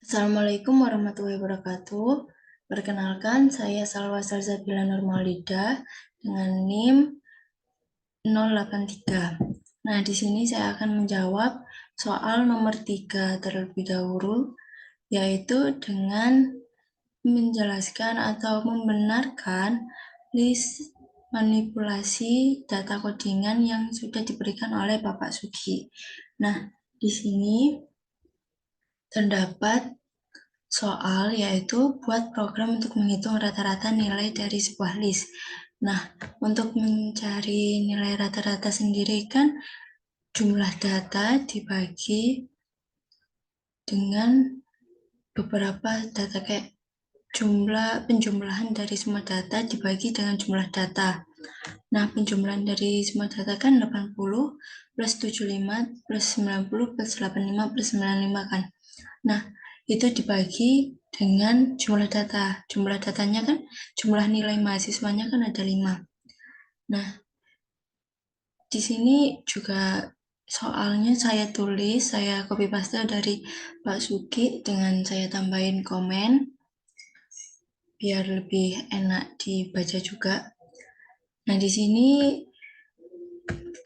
Assalamualaikum warahmatullahi wabarakatuh. Perkenalkan, saya Salwa Salsabila Nurmaulida dengan NIM 083. Nah, di sini saya akan menjawab soal nomor 3 terlebih dahulu, yaitu dengan menjelaskan atau membenarkan list manipulasi data codingan yang sudah diberikan oleh Bapak Sugi. Nah, di sini terdapat soal yaitu buat program untuk menghitung rata-rata nilai dari sebuah list. Nah, untuk mencari nilai rata-rata sendiri kan jumlah data dibagi dengan beberapa data kayak penjumlahan dari semua data dibagi dengan jumlah data. Nah, penjumlahan dari semua data kan 80 plus 75 plus 90 plus 85 plus 95 kan. Nah, itu dibagi dengan jumlah data. Jumlah datanya kan, jumlah nilai mahasiswanya kan ada 5. Nah, di sini juga soalnya saya tulis, saya copy paste dari Pak Sugi dengan saya tambahin komen, biar lebih enak dibaca juga. Nah, di sini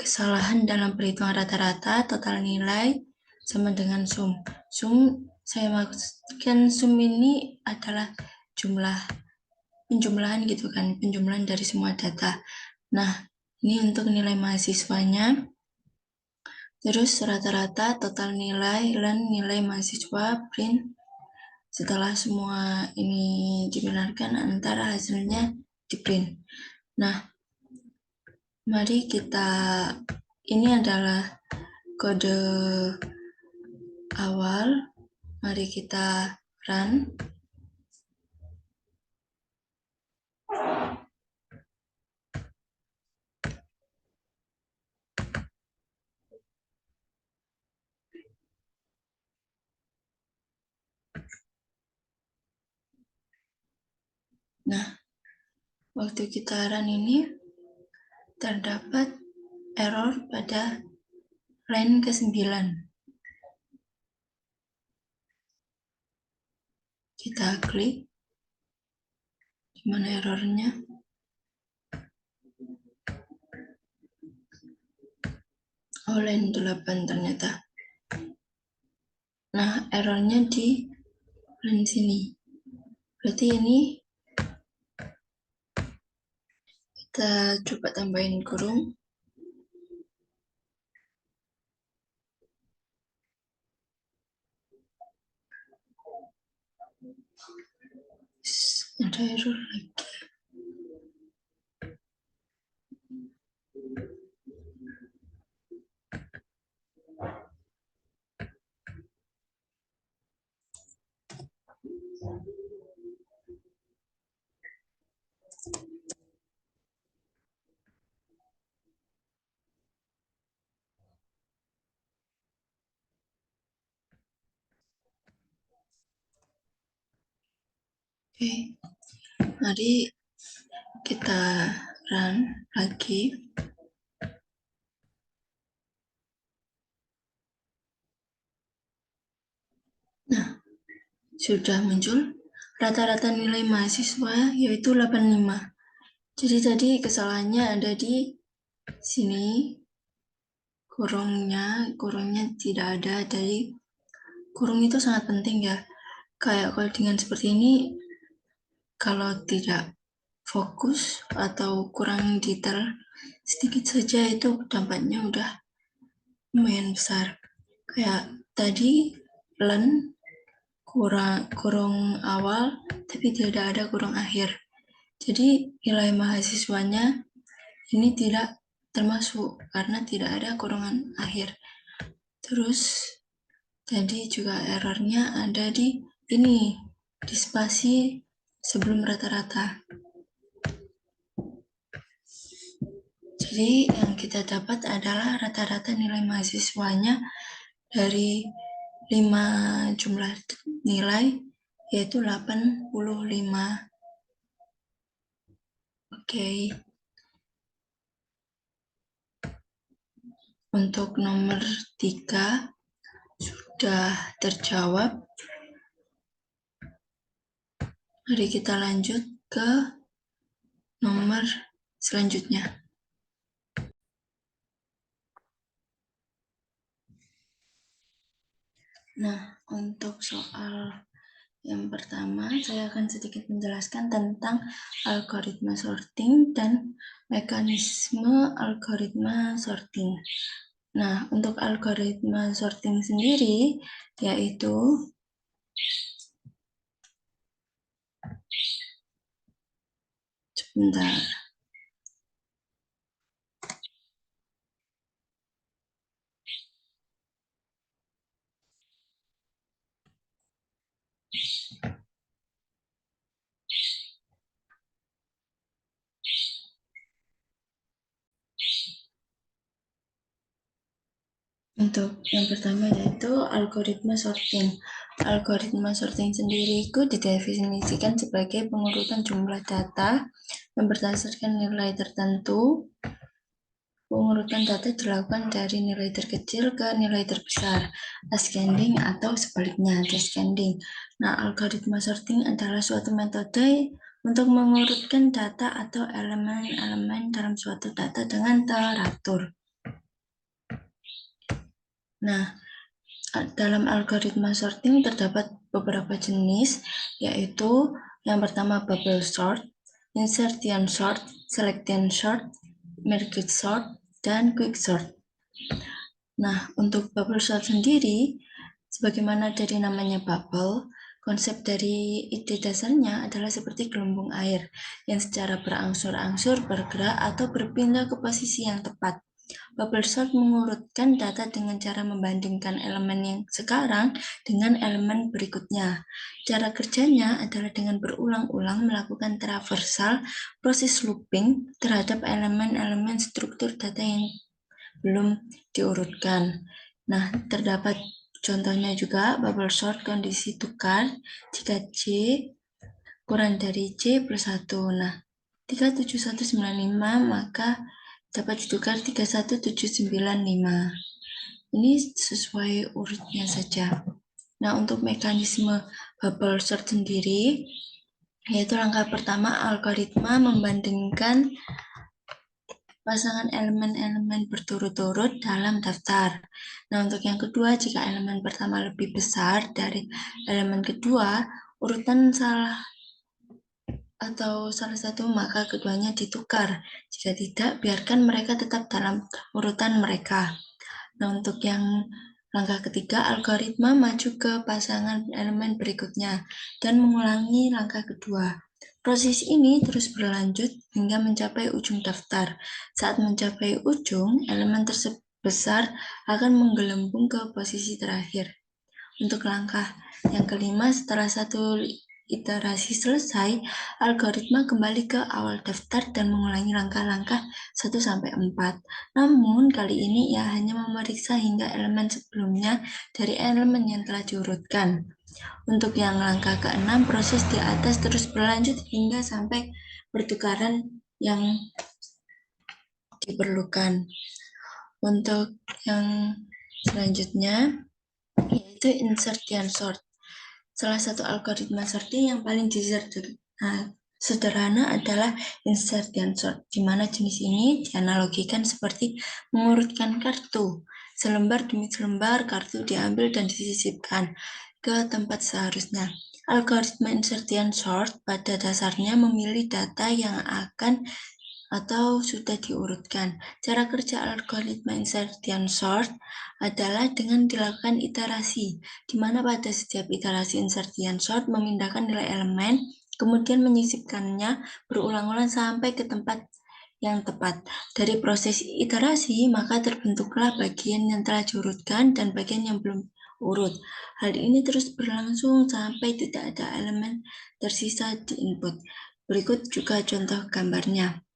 kesalahan dalam perhitungan rata-rata, total nilai, sama dengan sum. Sum, saya maksudkan sum ini adalah jumlah penjumlahan gitu kan, penjumlahan dari semua data. Nah, ini untuk nilai mahasiswanya. Terus rata-rata total nilai dan nilai mahasiswa print. Setelah semua ini dibenarkan, antara hasilnya di print. Nah, mari kita, ini adalah kode awal. Mari kita run. Nah, waktu kita run ini terdapat error pada line ke-9. Kita klik. Gimana errornya? Oh, line 8 ternyata. Nah, errornya di line sini. Berarti ini kita coba tambahin kurung. Ada error lagi. Oke, mari kita run lagi. Nah, sudah muncul rata-rata nilai mahasiswa yaitu 85. Jadi tadi kesalahannya ada di sini. Kurungnya tidak ada. Jadi kurung itu sangat penting ya. Kayak codingan seperti ini, kalau tidak fokus atau kurang detail sedikit saja itu dampaknya udah lumayan besar. Kayak tadi len kurung awal tapi tidak ada kurung akhir. Jadi nilai mahasiswanya ini tidak termasuk karena tidak ada kurungan akhir. Terus tadi juga errornya ada di ini, di spasi sebelum rata-rata. Jadi yang kita dapat adalah rata-rata nilai mahasiswanya dari 5 jumlah nilai yaitu 85. Oke. Untuk nomor 3 sudah terjawab. Mari kita lanjut ke nomor selanjutnya. Nah, untuk soal yang pertama, saya akan sedikit menjelaskan tentang algoritma sorting dan mekanisme algoritma sorting. Nah, untuk algoritma sorting sendiri, yaitu sebentar. Untuk yang pertama yaitu algoritma sorting. Algoritma sorting sendiri itu didefinisikan sebagai pengurutan jumlah data yang berdasarkan nilai tertentu. Pengurutan data dilakukan dari nilai terkecil ke nilai terbesar, ascending atau sebaliknya, descending. Nah, algoritma sorting adalah suatu metode untuk mengurutkan data atau elemen-elemen dalam suatu data dengan teratur. Nah, dalam algoritma sorting terdapat beberapa jenis, yaitu yang pertama bubble sort, insertion sort, selection sort, merge sort, dan quick sort. Nah, untuk bubble sort sendiri, sebagaimana dari namanya bubble, konsep dari ide dasarnya adalah seperti gelembung air yang secara berangsur-angsur bergerak atau berpindah ke posisi yang tepat. Bubble sort mengurutkan data dengan cara membandingkan elemen yang sekarang dengan elemen berikutnya. Cara kerjanya adalah dengan berulang-ulang melakukan traversal proses looping terhadap elemen-elemen struktur data yang belum diurutkan. Nah, terdapat contohnya juga bubble sort kondisi tukar jika C kurang dari C plus 1. Nah, 37195 maka dapat ditukar 31795. Ini sesuai urutnya saja. Nah, untuk mekanisme bubble sort sendiri, yaitu langkah pertama algoritma membandingkan pasangan elemen-elemen berturut-turut dalam daftar. Nah, untuk yang kedua, jika elemen pertama lebih besar dari elemen kedua, urutan salah satu, maka keduanya ditukar. Jika tidak, biarkan mereka tetap dalam urutan mereka. Nah, untuk yang langkah ketiga, algoritma maju ke pasangan elemen berikutnya dan mengulangi langkah kedua. Proses ini terus berlanjut hingga mencapai ujung daftar. Saat mencapai ujung, elemen terbesar akan menggelembung ke posisi terakhir. Untuk langkah yang kelima, setelah satu iterasi selesai, algoritma kembali ke awal daftar dan mengulangi langkah-langkah 1-4. Namun, kali ini ia hanya memeriksa hingga elemen sebelumnya dari elemen yang telah diurutkan. Untuk yang langkah ke-6, proses di atas terus berlanjut hingga sampai pertukaran yang diperlukan. Untuk yang selanjutnya, yaitu insertion sort. Salah satu algoritma sorting yang paling sederhana adalah insertion sort, di mana jenis ini dianalogikan seperti mengurutkan kartu. Selembar demi selembar kartu diambil dan disisipkan ke tempat seharusnya. Algoritma insertion sort pada dasarnya memilih data yang akan atau sudah diurutkan. Cara kerja algoritma insertion sort adalah dengan dilakukan iterasi, di mana pada setiap iterasi insertion sort memindahkan nilai elemen, kemudian menyisipkannya berulang-ulang sampai ke tempat yang tepat. Dari proses iterasi, maka terbentuklah bagian yang telah diurutkan dan bagian yang belum urut. Hal ini terus berlangsung sampai tidak ada elemen tersisa di input. Berikut juga contoh gambarnya.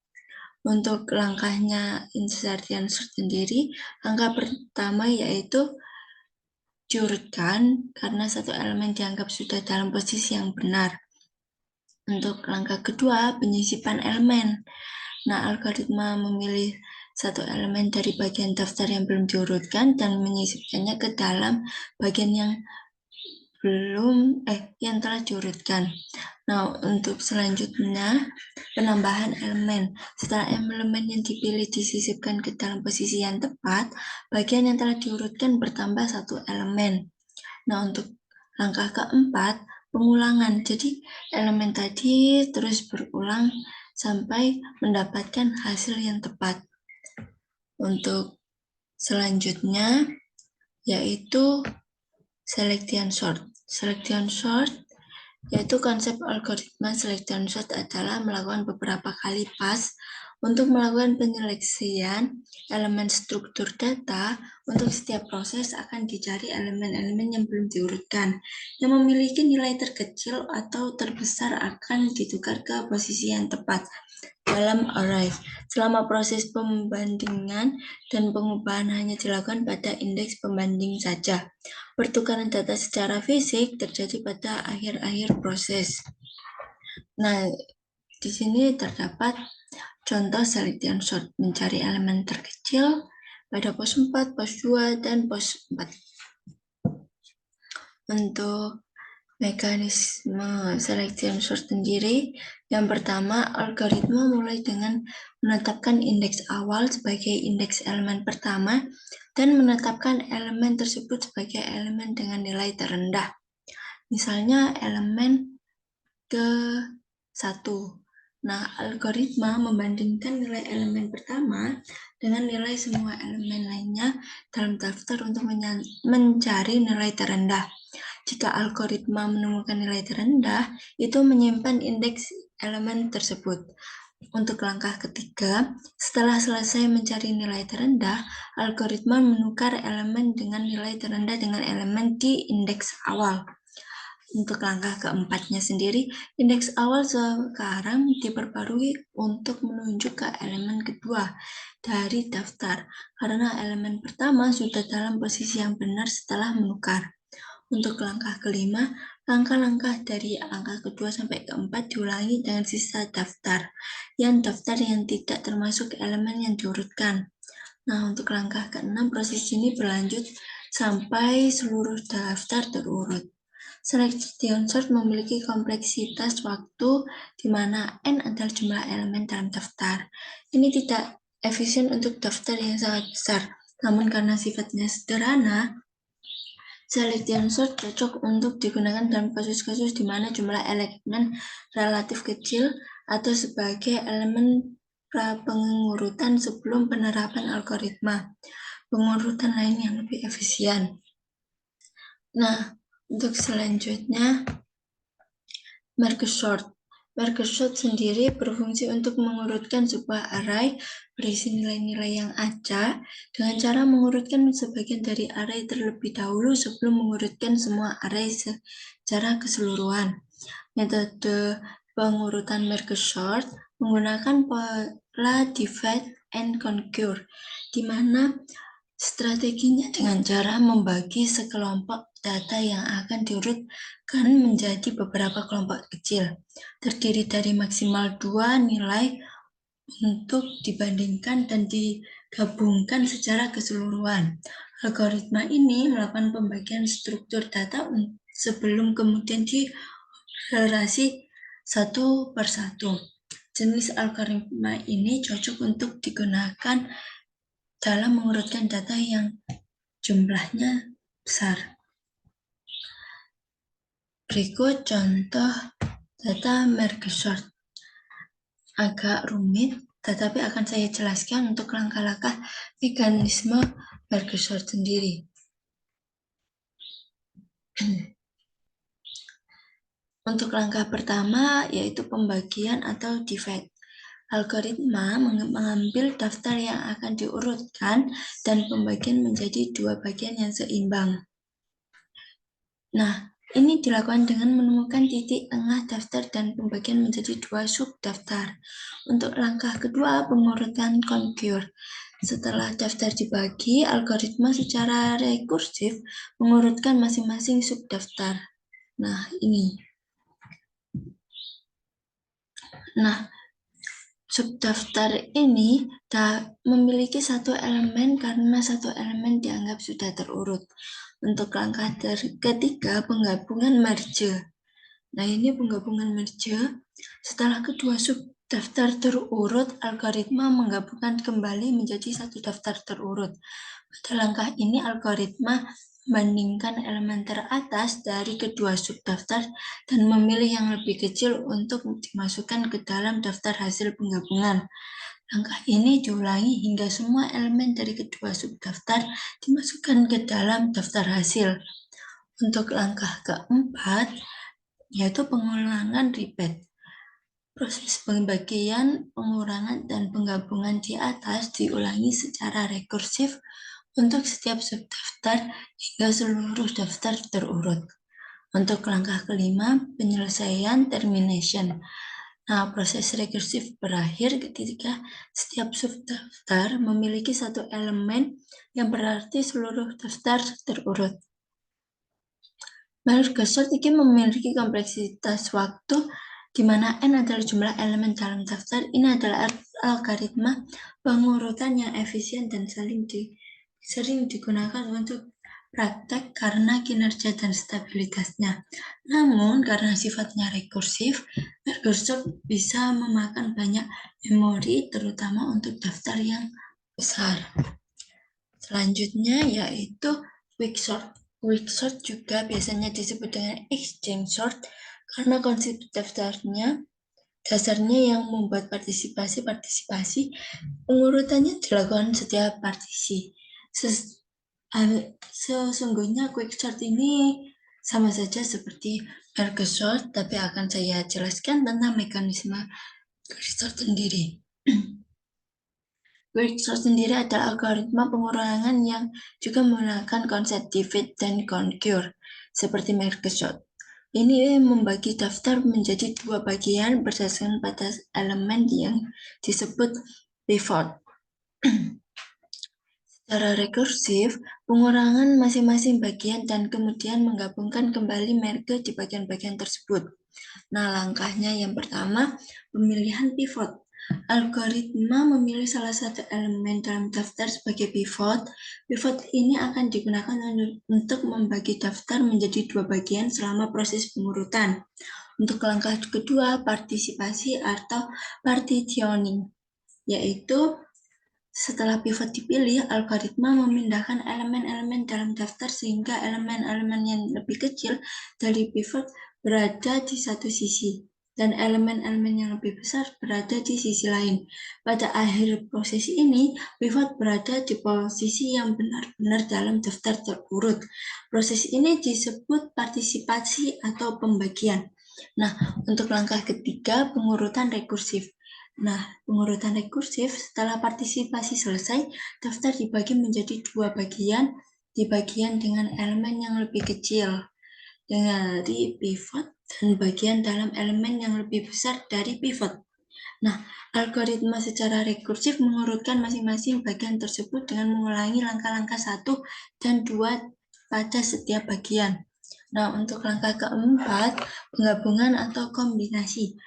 Untuk langkahnya insertion sort sendiri, langkah pertama yaitu diurutkan karena satu elemen dianggap sudah dalam posisi yang benar. Untuk langkah kedua, penyisipan elemen. Nah, algoritma memilih satu elemen dari bagian daftar yang belum diurutkan dan menyisipkannya ke dalam bagian yang yang telah diurutkan. Nah, untuk selanjutnya penambahan elemen. Setelah elemen yang dipilih disisipkan ke dalam posisi yang tepat, bagian yang telah diurutkan bertambah satu elemen. Nah, untuk langkah keempat, pengulangan. Jadi, elemen tadi terus berulang sampai mendapatkan hasil yang tepat. Untuk selanjutnya, yaitu selection sort. Selection sort yaitu konsep algoritma selection sort adalah melakukan beberapa kali pass untuk melakukan penyeleksian elemen struktur data. Untuk setiap proses akan dicari elemen-elemen yang belum diurutkan yang memiliki nilai terkecil atau terbesar akan ditukar ke posisi yang tepat dalam array. Selama proses pembandingan dan pengubahan hanya dilakukan pada indeks pembanding saja. Pertukaran data secara fisik terjadi pada akhir-akhir proses. Nah, di sini terdapat contoh selection sort, mencari elemen terkecil pada pos 4, pos 2, dan pos 4. Untuk mekanisme selection sort sendiri, yang pertama, algoritma mulai dengan menetapkan indeks awal sebagai indeks elemen pertama dan menetapkan elemen tersebut sebagai elemen dengan nilai terendah. Misalnya elemen ke-1. Nah, algoritma membandingkan nilai elemen pertama dengan nilai semua elemen lainnya dalam daftar untuk mencari nilai terendah. Jika algoritma menemukan nilai terendah, itu menyimpan indeks elemen tersebut. Untuk langkah ketiga, setelah selesai mencari nilai terendah, algoritma menukar elemen dengan nilai terendah dengan elemen di indeks awal. Untuk langkah keempatnya sendiri, indeks awal sekarang diperbarui untuk menunjuk ke elemen kedua dari daftar, karena elemen pertama sudah dalam posisi yang benar setelah menukar. Untuk langkah kelima, langkah-langkah dari angka kedua sampai keempat diulangi dengan sisa daftar yang tidak termasuk elemen yang diurutkan. Nah, untuk langkah keenam, proses ini berlanjut sampai seluruh daftar terurut. Selection sort memiliki kompleksitas waktu di mana N adalah jumlah elemen dalam daftar. Ini tidak efisien untuk daftar yang sangat besar, namun karena sifatnya sederhana, selection sort cocok untuk digunakan dalam kasus-kasus di mana jumlah elemen relatif kecil atau sebagai elemen pengurutan sebelum penerapan algoritma pengurutan lain yang lebih efisien. Nah, untuk selanjutnya, merge sort. Merge sort sendiri berfungsi untuk mengurutkan sebuah array berisi nilai-nilai yang acak dengan cara mengurutkan sebagian dari array terlebih dahulu sebelum mengurutkan semua array secara keseluruhan. Metode pengurutan merge sort menggunakan pola divide and conquer, di mana strateginya dengan cara membagi sekelompok data yang akan diurutkan menjadi beberapa kelompok kecil, terdiri dari maksimal 2 nilai untuk dibandingkan dan digabungkan secara keseluruhan. Algoritma ini melakukan pembagian struktur data sebelum kemudian diakselerasi satu persatu. Jenis algoritma ini cocok untuk digunakan dalam mengurutkan data yang jumlahnya besar. Berikut contoh data merge sort. Agak rumit, tetapi akan saya jelaskan untuk langkah-langkah mekanisme merge sort sendiri. Untuk langkah pertama yaitu pembagian atau divide. Algoritma mengambil daftar yang akan diurutkan dan pembagian menjadi dua bagian yang seimbang. Nah, ini dilakukan dengan menemukan titik tengah daftar dan pembagian menjadi dua subdaftar. Untuk langkah kedua, pengurutan conquer. Setelah daftar dibagi, algoritma secara rekursif mengurutkan masing-masing subdaftar. Nah, ini. Nah, subdaftar ini memiliki satu elemen karena satu elemen dianggap sudah terurut. Untuk langkah ketiga, penggabungan merge. Nah, ini penggabungan merge. Setelah kedua subdaftar terurut, algoritma menggabungkan kembali menjadi satu daftar terurut. Pada langkah ini, algoritma membandingkan elemen teratas dari kedua subdaftar dan memilih yang lebih kecil untuk dimasukkan ke dalam daftar hasil penggabungan. Langkah ini diulangi hingga semua elemen dari kedua subdaftar dimasukkan ke dalam daftar hasil. Untuk langkah keempat, yaitu pengulangan repeat. Proses pembagian, pengurangan, dan penggabungan di atas diulangi secara rekursif untuk setiap subdaftar hingga seluruh daftar terurut. Untuk langkah kelima, penyelesaian termination. Nah, proses rekursif berakhir ketika setiap subdaftar memiliki satu elemen yang berarti seluruh daftar terurut. Merge sort ini memiliki kompleksitas waktu di mana N adalah jumlah elemen dalam daftar. Ini adalah algoritma pengurutan yang efisien dan sering digunakan untuk praktek karena kinerja dan stabilitasnya. Namun, karena sifatnya rekursif, merge sort bisa memakan banyak memori, terutama untuk daftar yang besar. Selanjutnya yaitu quicksort. Quicksort juga biasanya disebut dengan exchange sort karena konsep dasarnya yang membuat partisipasi pengurutannya dilakukan setiap partisi. Sesungguhnya quicksort ini sama saja seperti merge sort, tapi akan saya jelaskan tentang mekanisme quicksort sendiri. Quicksort sendiri adalah algoritma pengurangan yang juga menggunakan konsep divide dan conquer, seperti merge sort. Ini membagi daftar menjadi dua bagian berdasarkan pada elemen yang disebut pivot. Secara rekursif, pengurangan masing-masing bagian dan kemudian menggabungkan kembali merge di bagian-bagian tersebut. Nah, langkahnya yang pertama, pemilihan pivot. Algoritma memilih salah satu elemen dalam daftar sebagai pivot. Pivot ini akan digunakan untuk membagi daftar menjadi dua bagian selama proses pengurutan. Untuk langkah kedua, partisipasi atau partitioning, yaitu setelah pivot dipilih, algoritma memindahkan elemen-elemen dalam daftar sehingga elemen-elemen yang lebih kecil dari pivot berada di satu sisi dan elemen-elemen yang lebih besar berada di sisi lain. Pada akhir proses ini, pivot berada di posisi yang benar-benar dalam daftar terurut. Proses ini disebut partisipasi atau pembagian. Nah, untuk langkah ketiga, pengurutan rekursif. Nah, pengurutan rekursif setelah partisipasi selesai, daftar dibagi menjadi dua bagian, di bagian dengan elemen yang lebih kecil dari pivot dan bagian dalam elemen yang lebih besar dari pivot. Nah, algoritma secara rekursif mengurutkan masing-masing bagian tersebut dengan mengulangi langkah-langkah 1 dan 2 pada setiap bagian. Nah, untuk langkah keempat, penggabungan atau kombinasi.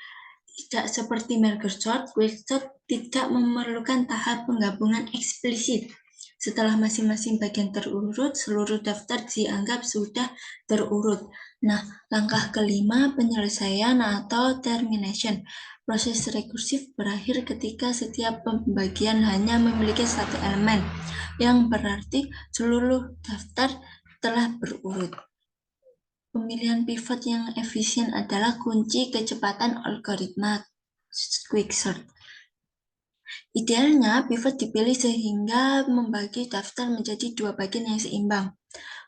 Tidak seperti merge sort, quicksort tidak memerlukan tahap penggabungan eksplisit. Setelah masing-masing bagian terurut, seluruh daftar dianggap sudah terurut. Nah, langkah kelima, penyelesaian atau termination. Proses rekursif berakhir ketika setiap pembagian hanya memiliki satu elemen, yang berarti seluruh daftar telah berurut. Pemilihan pivot yang efisien adalah kunci kecepatan algoritma quicksort. Idealnya, pivot dipilih sehingga membagi daftar menjadi dua bagian yang seimbang.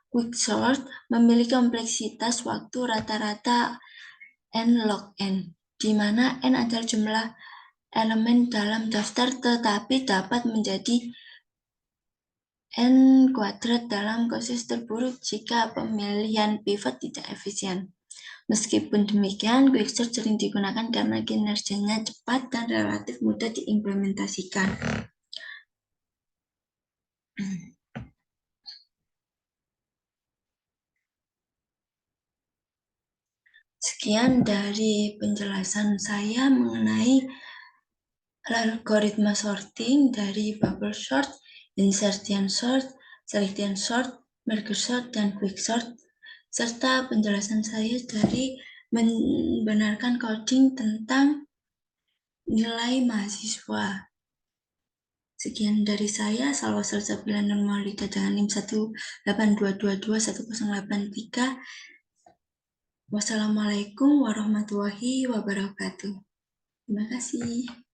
Quicksort memiliki kompleksitas waktu rata-rata N log N, di mana N adalah jumlah elemen dalam daftar tetapi dapat menjadi N kuadrat dalam kasus terburuk jika pemilihan pivot tidak efisien. Meskipun demikian, quicksort sering digunakan karena kinerjanya cepat dan relatif mudah diimplementasikan. Sekian dari penjelasan saya mengenai algoritma sorting dari bubble sort, insertion sort, selection sort, Mergesort, dan Quicksort, serta penjelasan saya dari membenarkan coding tentang nilai mahasiswa. Sekian dari saya, Salwa Salsabila Normalita dengan NIM 182221083. Wassalamualaikum warahmatullahi wabarakatuh. Terima kasih.